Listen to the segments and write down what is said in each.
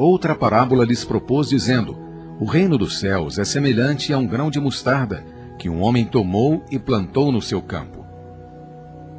Outra parábola lhes propôs, dizendo: o reino dos céus é semelhante a um grão de mostarda, que um homem tomou e plantou no seu campo.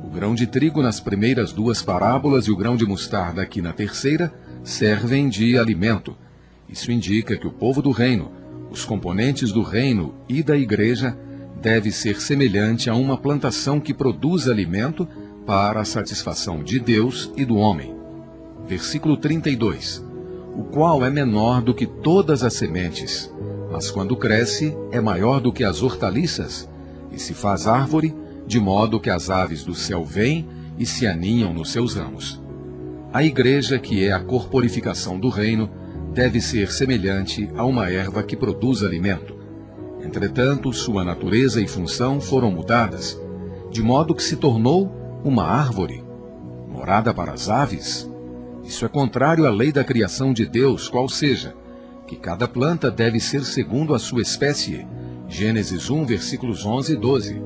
O grão de trigo nas primeiras duas parábolas e o grão de mostarda aqui na terceira servem de alimento. Isso indica que o povo do reino, os componentes do reino e da igreja, deve ser semelhante a uma plantação que produz alimento para a satisfação de Deus e do homem. Versículo 32. O qual é menor do que todas as sementes, mas quando cresce é maior do que as hortaliças, e se faz árvore, de modo que as aves do céu vêm e se aninham nos seus ramos. A igreja, que é a corporificação do reino, deve ser semelhante a uma erva que produz alimento. Entretanto, sua natureza e função foram mudadas, de modo que se tornou uma árvore, morada para as aves. Isso é contrário à lei da criação de Deus, qual seja, que cada planta deve ser segundo a sua espécie. Gênesis 1, versículos 11 e 12.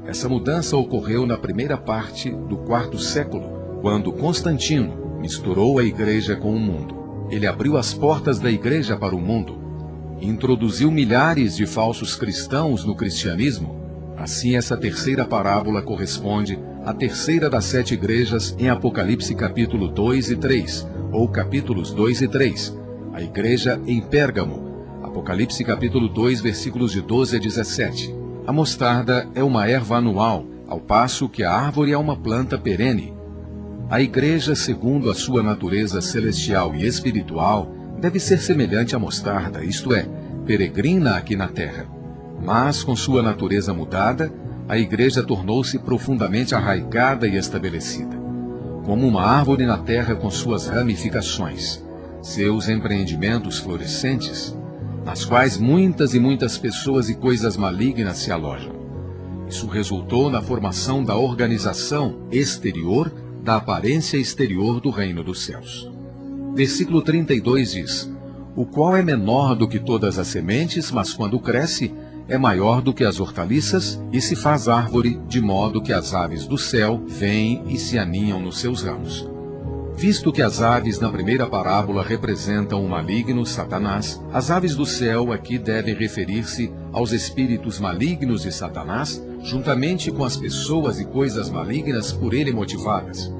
Essa mudança ocorreu na primeira parte do quarto século, quando Constantino misturou a igreja com o mundo. Ele abriu as portas da igreja para o mundo, introduziu milhares de falsos cristãos no cristianismo. Assim, essa terceira parábola corresponde à terceira das 7 igrejas em Apocalipse capítulo 2 e 3, ou capítulos 2 e 3. A igreja em Pérgamo, Apocalipse capítulo 2, versículos de 12 a 17. A mostarda é uma erva anual, ao passo que a árvore é uma planta perene. A igreja, segundo a sua natureza celestial e espiritual, deve ser semelhante à mostarda, isto é, peregrina aqui na terra. Mas, com sua natureza mudada, a igreja tornou-se profundamente arraigada e estabelecida, como uma árvore na terra com suas ramificações, seus empreendimentos florescentes, nas quais muitas e muitas pessoas e coisas malignas se alojam. Isso resultou na formação da organização exterior, da aparência exterior do reino dos céus. Versículo 32 diz: o qual é menor do que todas as sementes, mas quando cresce, é maior do que as hortaliças, e se faz árvore, de modo que as aves do céu vêm e se aninham nos seus ramos. Visto que as aves na primeira parábola representam o maligno, Satanás, as aves do céu aqui devem referir-se aos espíritos malignos de Satanás, juntamente com as pessoas e coisas malignas por ele motivadas.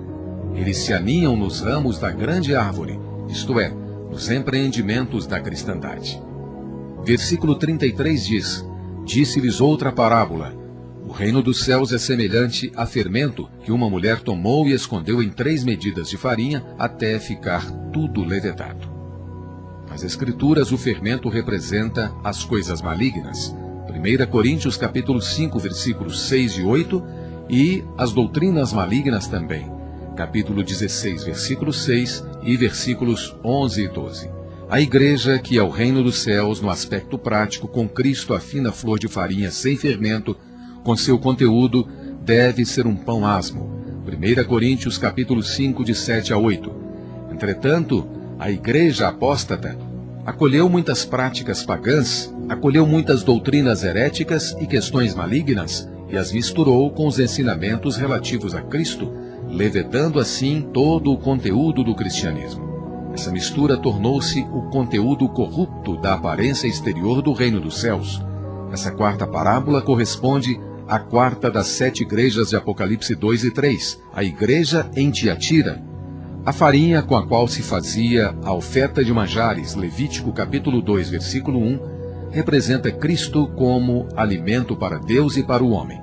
Eles se aninham nos ramos da grande árvore, isto é, nos empreendimentos da cristandade. Versículo 33 diz: disse-lhes outra parábola: o reino dos céus é semelhante a fermento que uma mulher tomou e escondeu em 3 medidas de farinha até ficar tudo levedado. Nas Escrituras, o fermento representa as coisas malignas. 1 Coríntios capítulo 5, versículos 6 e 8, e as doutrinas malignas também. Capítulo 16, versículo 6 e versículos 11 e 12. A igreja, que é o reino dos céus no aspecto prático, com Cristo a fina flor de farinha sem fermento, com seu conteúdo, deve ser um pão asmo. 1 Coríntios capítulo 5, de 7 a 8. Entretanto, a igreja apóstata acolheu muitas práticas pagãs, acolheu muitas doutrinas heréticas e questões malignas, e as misturou com os ensinamentos relativos a Cristo, levedando assim todo o conteúdo do cristianismo. Essa mistura tornou-se o conteúdo corrupto da aparência exterior do reino dos céus. Essa quarta parábola corresponde à quarta das 7 igrejas de Apocalipse 2 e 3, a igreja em Tiatira. A farinha com a qual se fazia a oferta de manjares, Levítico capítulo 2, versículo 1, representa Cristo como alimento para Deus e para o homem.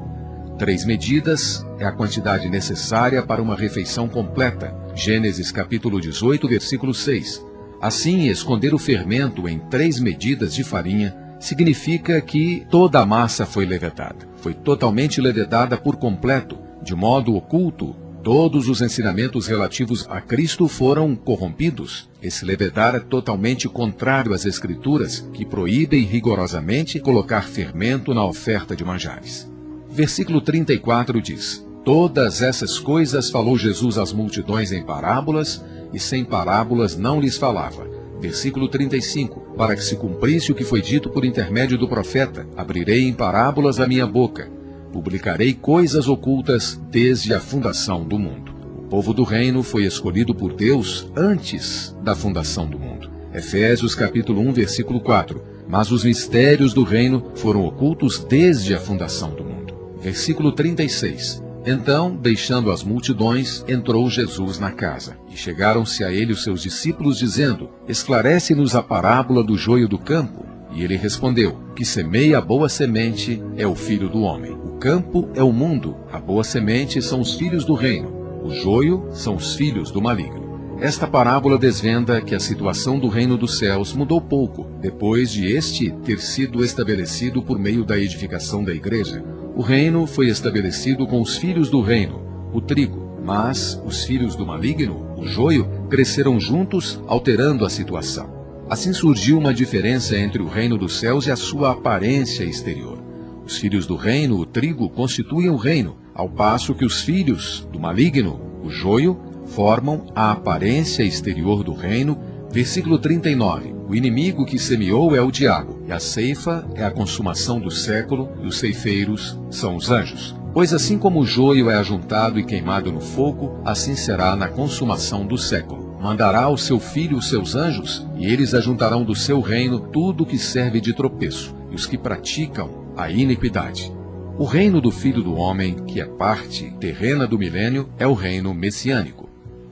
3 medidas é a quantidade necessária para uma refeição completa, Gênesis capítulo 18, versículo 6. Assim, esconder o fermento em 3 medidas de farinha significa que toda a massa foi levedada. Foi totalmente levedada por completo, de modo oculto. Todos os ensinamentos relativos a Cristo foram corrompidos. Esse levedar é totalmente contrário às Escrituras, que proíbem rigorosamente colocar fermento na oferta de manjares. Versículo 34 diz: todas essas coisas falou Jesus às multidões em parábolas, e sem parábolas não lhes falava. Versículo 35, para que se cumprisse o que foi dito por intermédio do profeta: abrirei em parábolas a minha boca, publicarei coisas ocultas desde a fundação do mundo. O povo do reino foi escolhido por Deus antes da fundação do mundo. Efésios capítulo 1, versículo 4. Mas os mistérios do reino foram ocultos desde a fundação do mundo. Versículo 36. Então, deixando as multidões, entrou Jesus na casa. E chegaram-se a ele os seus discípulos, dizendo: Esclarece-nos a parábola do joio do campo. E ele respondeu: Que semeia a boa semente é o filho do homem. O campo é o mundo, a boa semente são os filhos do reino. O joio são os filhos do maligno. Esta parábola desvenda que a situação do reino dos céus mudou pouco, depois de este ter sido estabelecido por meio da edificação da igreja. O reino foi estabelecido com os filhos do reino, o trigo, mas os filhos do maligno, o joio, cresceram juntos, alterando a situação. Assim surgiu uma diferença entre o reino dos céus e a sua aparência exterior. Os filhos do reino, o trigo, constituem o reino, ao passo que os filhos do maligno, o joio, formam a aparência exterior do reino. Versículo 39. O inimigo que semeou é o diabo, e a ceifa é a consumação do século, e os ceifeiros são os anjos. Pois assim como o joio é ajuntado e queimado no fogo, assim será na consumação do século. Mandará ao seu filho os seus anjos, e eles ajuntarão do seu reino tudo o que serve de tropeço, e os que praticam a iniquidade. O reino do Filho do Homem, que é parte terrena do milênio, é o reino messiânico.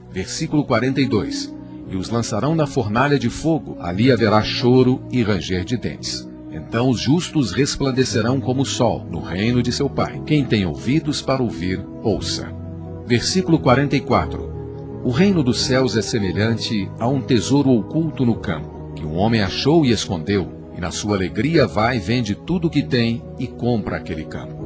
Versículo 42. E os lançarão na fornalha de fogo, ali haverá choro e ranger de dentes. Então os justos resplandecerão como o sol, no reino de seu Pai. Quem tem ouvidos para ouvir, ouça. Versículo 44. O reino dos céus é semelhante a um tesouro oculto no campo, que um homem achou e escondeu, e na sua alegria vai, vende tudo o que tem e compra aquele campo.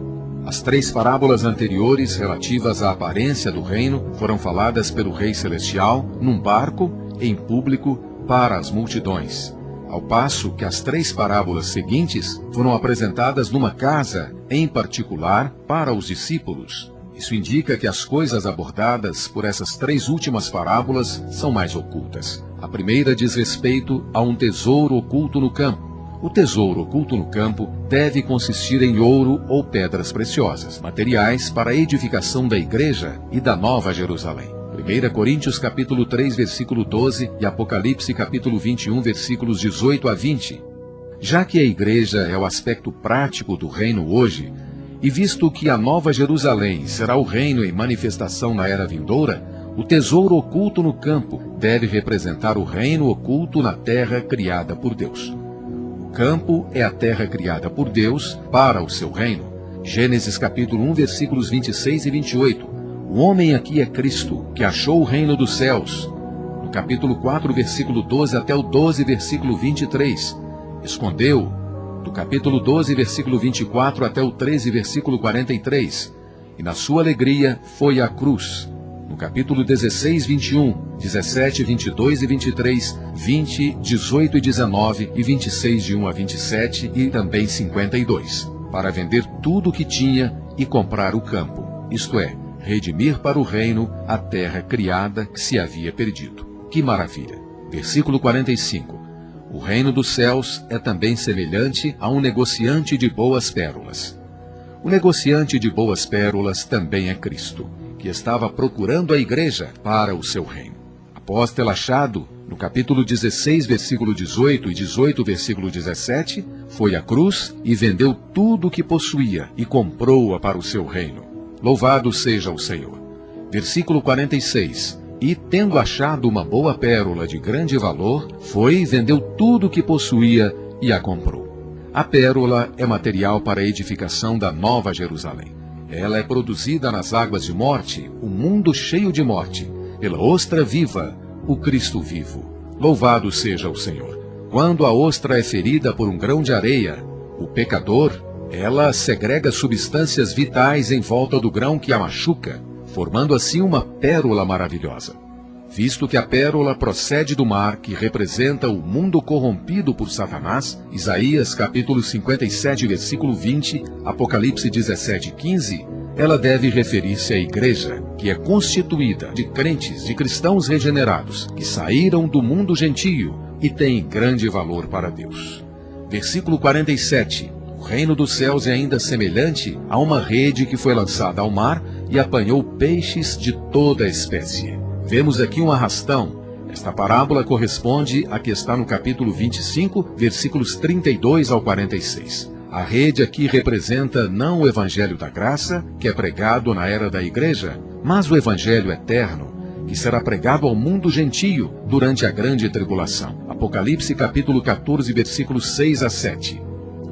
As 3 parábolas anteriores relativas à aparência do reino foram faladas pelo Rei Celestial num barco, em público, para as multidões, ao passo que as 3 parábolas seguintes foram apresentadas numa casa, em particular, para os discípulos. Isso indica que as coisas abordadas por essas 3 últimas parábolas são mais ocultas. A primeira diz respeito a um tesouro oculto no campo. O tesouro oculto no campo deve consistir em ouro ou pedras preciosas, materiais para a edificação da igreja e da Nova Jerusalém. 1 Coríntios capítulo 3, versículo 12 e Apocalipse capítulo 21, versículos 18 a 20. Já que a igreja é o aspecto prático do reino hoje, e visto que a Nova Jerusalém será o reino em manifestação na era vindoura, o tesouro oculto no campo deve representar o reino oculto na terra criada por Deus. O campo é a terra criada por Deus para o seu reino. Gênesis capítulo 1, versículos 26 e 28. O homem aqui é Cristo, que achou o reino dos céus. No capítulo 4, versículo 12 até o 12, versículo 23. Escondeu. Do capítulo 12, versículo 24 até o 13, versículo 43. E na sua alegria foi à cruz. No capítulo 16, 21, 17, 22 e 23, 20, 18 e 19 e 26 de 1 a 27 e também 52, para vender tudo o que tinha e comprar o campo, isto é, redimir para o reino a terra criada que se havia perdido. Que maravilha! Versículo 45. O reino dos céus é também semelhante a um negociante de boas pérolas. O negociante de boas pérolas também é Cristo, que estava procurando a igreja para o seu reino. Após tê-la achado, no capítulo 16, versículo 18 e 18, versículo 17, foi à cruz e vendeu tudo o que possuía e comprou-a para o seu reino. Louvado seja o Senhor. Versículo 46. E, tendo achado uma boa pérola de grande valor, foi e vendeu tudo o que possuía e a comprou. A pérola é material para a edificação da Nova Jerusalém. Ela é produzida nas águas de morte, o mundo cheio de morte, pela ostra viva, o Cristo vivo. Louvado seja o Senhor. Quando a ostra é ferida por um grão de areia, o pecador, ela segrega substâncias vitais em volta do grão que a machuca, formando assim uma pérola maravilhosa. Visto que a pérola procede do mar, que representa o mundo corrompido por Satanás, Isaías capítulo 57, versículo 20, Apocalipse 17, 15, ela deve referir-se à igreja, que é constituída de crentes, de cristãos regenerados, que saíram do mundo gentio e têm grande valor para Deus. Versículo 47. O reino dos céus é ainda semelhante a uma rede que foi lançada ao mar e apanhou peixes de toda a espécie. Vemos aqui um arrastão. Esta parábola corresponde à que está no capítulo 25, versículos 32 ao 46. A rede aqui representa não o Evangelho da Graça, que é pregado na era da Igreja, mas o Evangelho eterno, que será pregado ao mundo gentio durante a grande tribulação. Apocalipse capítulo 14, versículos 6 a 7.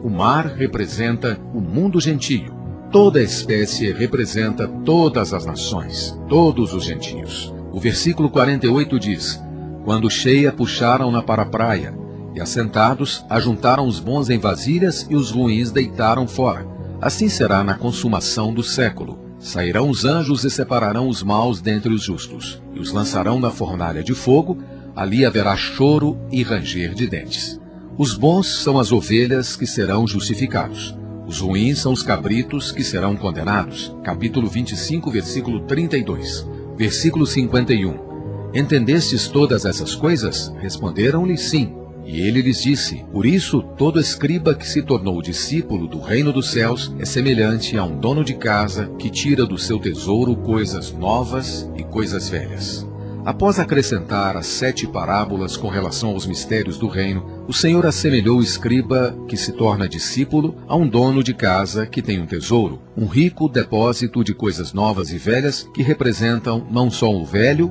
O mar representa o mundo gentio. Toda espécie representa todas as nações, todos os gentios. O versículo 48 diz: Quando cheia, puxaram-na para a praia, e assentados, ajuntaram os bons em vasilhas e os ruins deitaram fora. Assim será na consumação do século. Sairão os anjos e separarão os maus dentre os justos, e os lançarão na fornalha de fogo, ali haverá choro e ranger de dentes. Os bons são as ovelhas que serão justificados. Os ruins são os cabritos que serão condenados. Capítulo 25, versículo 32. Versículo 51. Entendestes todas essas coisas? Responderam-lhe sim. E ele lhes disse: Por isso, todo escriba que se tornou discípulo do reino dos céus é semelhante a um dono de casa que tira do seu tesouro coisas novas e coisas velhas. Após acrescentar as 7 parábolas com relação aos mistérios do reino, o Senhor assemelhou o escriba que se torna discípulo a um dono de casa que tem um tesouro, um rico depósito de coisas novas e velhas que representam não só o velho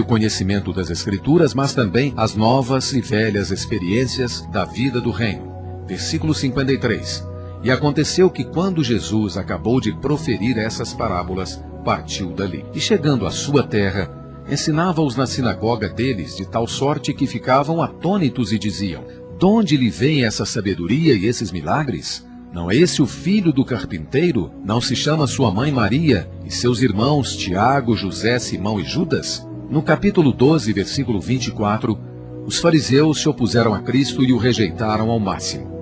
conhecimento das Escrituras, mas também as novas e velhas experiências da vida do reino. Versículo 53. E aconteceu que quando Jesus acabou de proferir essas parábolas, partiu dali. E chegando à sua terra, ensinava-os na sinagoga deles, de tal sorte que ficavam atônitos e diziam: De onde lhe vem essa sabedoria e esses milagres? Não é esse o filho do carpinteiro? Não se chama sua mãe Maria e seus irmãos Tiago, José, Simão e Judas? No capítulo 12, versículo 24, os fariseus se opuseram a Cristo e o rejeitaram ao máximo.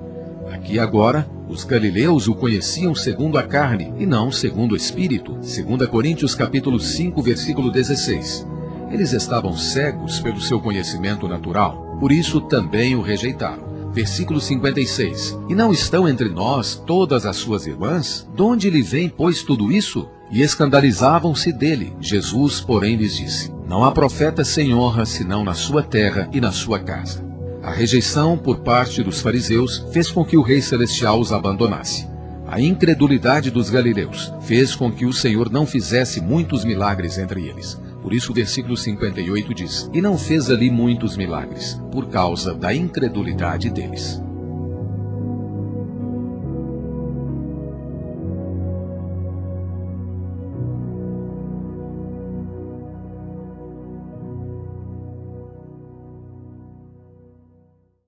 Aqui agora, os galileus o conheciam segundo a carne e não segundo o Espírito. 2 Coríntios capítulo 5, versículo 16. Eles estavam cegos pelo seu conhecimento natural, por isso também o rejeitaram. Versículo 56. E não estão entre nós todas as suas irmãs? De onde lhe vem, pois, tudo isso? E escandalizavam-se dele. Jesus, porém, lhes disse: Não há profeta sem honra, senão na sua terra e na sua casa. A rejeição por parte dos fariseus fez com que o Rei Celestial os abandonasse. A incredulidade dos galileus fez com que o Senhor não fizesse muitos milagres entre eles. Por isso o versículo 58 diz: E não fez ali muitos milagres, por causa da incredulidade deles.